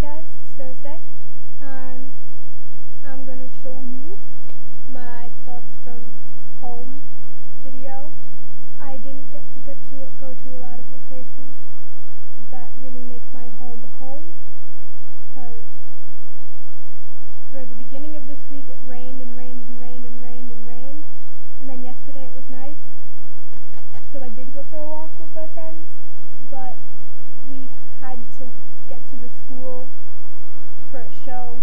guys, it's Thursday. I'm gonna show you my thoughts from home video. I didn't get to go to a lot of the places that really make my home home, because for the beginning of this week it rained and rained and rained and rained and rained, and then yesterday it was nice, so I did go for a walk with my friends, but we had to get to the school for a show,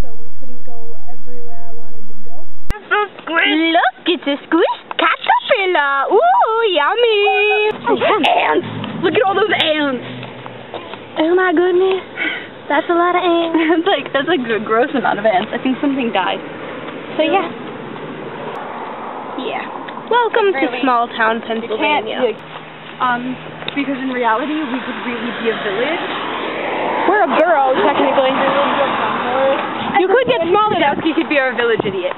so we couldn't go everywhere I wanted to go. Look, it's a squished caterpillar. Ooh, yummy. Ants! Look at all those ants! Oh my goodness. That's a lot of ants. That's like a gross amount of ants. I think something died. So yeah. Yeah. Welcome to small town Pennsylvania. Because in reality we could really be a village. We're a borough, technically. You could get small enough, you could be our village idiot.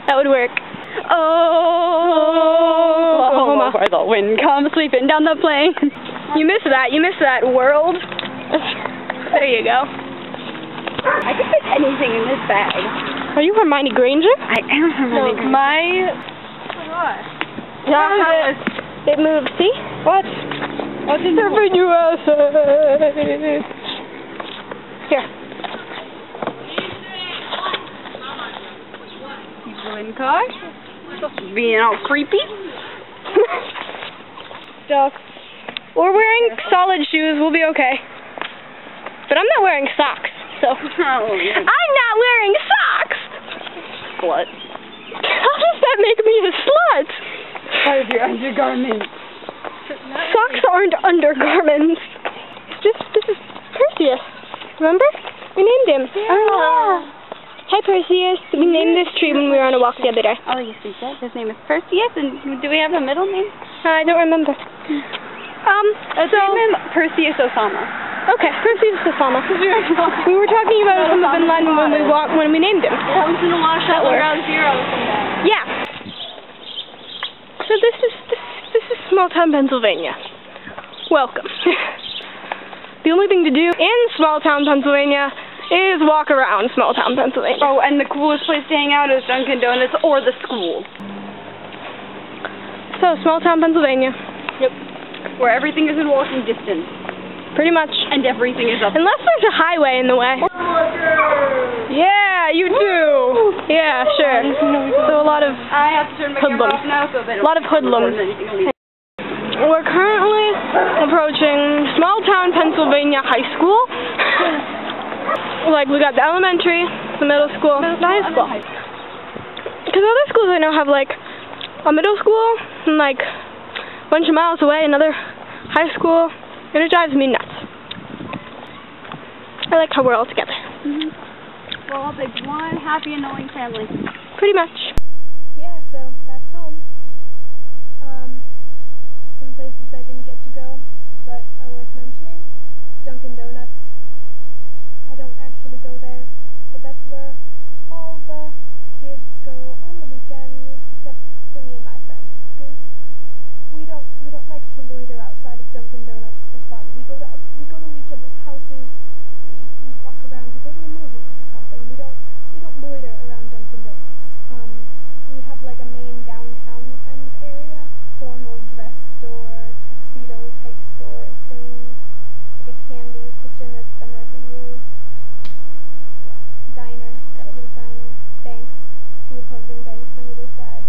That would work. Oh, where the wind comes sweeping down the plain. You missed that world. There you go. I could fit anything in this bag. Are you Hermione Granger? I am Hermione Granger. Yeah, it moved, see? What? What's in the USA? Here. People in car? Being all creepy? Stuff. We're wearing solid shoes, we'll be okay. But I'm not wearing socks, so. Oh, yeah. I'm not wearing socks! Slut. How does that make me a slut? Part of your undergarments. Socks aren't undergarments. This is Perseus. Remember? We named him. Yeah. Oh. Hi, Perseus. We named this tree when we were on a walk the other day. Oh, yes, we did. His name is Perseus, and do we have a middle name? I don't remember. Let's name him Perseus Osama. Okay, Perseus Osama. We were talking about Osama bin Laden when we named him. Comes in a wash out around zero. Yeah. So this is small town Pennsylvania. Welcome. The only thing to do in small town Pennsylvania is walk around small town Pennsylvania. Oh, and the coolest place to hang out is Dunkin' Donuts or the school. So, small town Pennsylvania. Yep. Where everything is in walking distance. Pretty much. And everything is up. Unless there's a highway in the way. Yeah, you do. Yeah, sure. So a lot of I have to turn my camera off now, so a lot of hoodlums. We're currently approaching small town Pennsylvania high school. Like, we got the elementary, the middle school, the high school. Because other schools I know have, like, a middle school and, like, a bunch of miles away, another high school, and it drives me nuts. I like how we're all together. Mm-hmm. We're all big one happy, annoying family. Pretty much. Yeah, so that's home. Some places I didn't get to go, but are worth mentioning. Dunkin' Donuts. I don't actually go there, but that's where all the kids go on the weekends, except for me and my friends, because we don't like to loiter outside of Dunkin' Donuts for fun. We go to each other's houses. We walk around. We go to the movies or something. We don't loiter around Dunkin' Donuts. We have like a main downtown kind of area, formal dress store, tuxedo type store thing, like a candy kitchen that's been there for years. Yeah. Diner, got a little diner. Banks, two opposing banks on either side.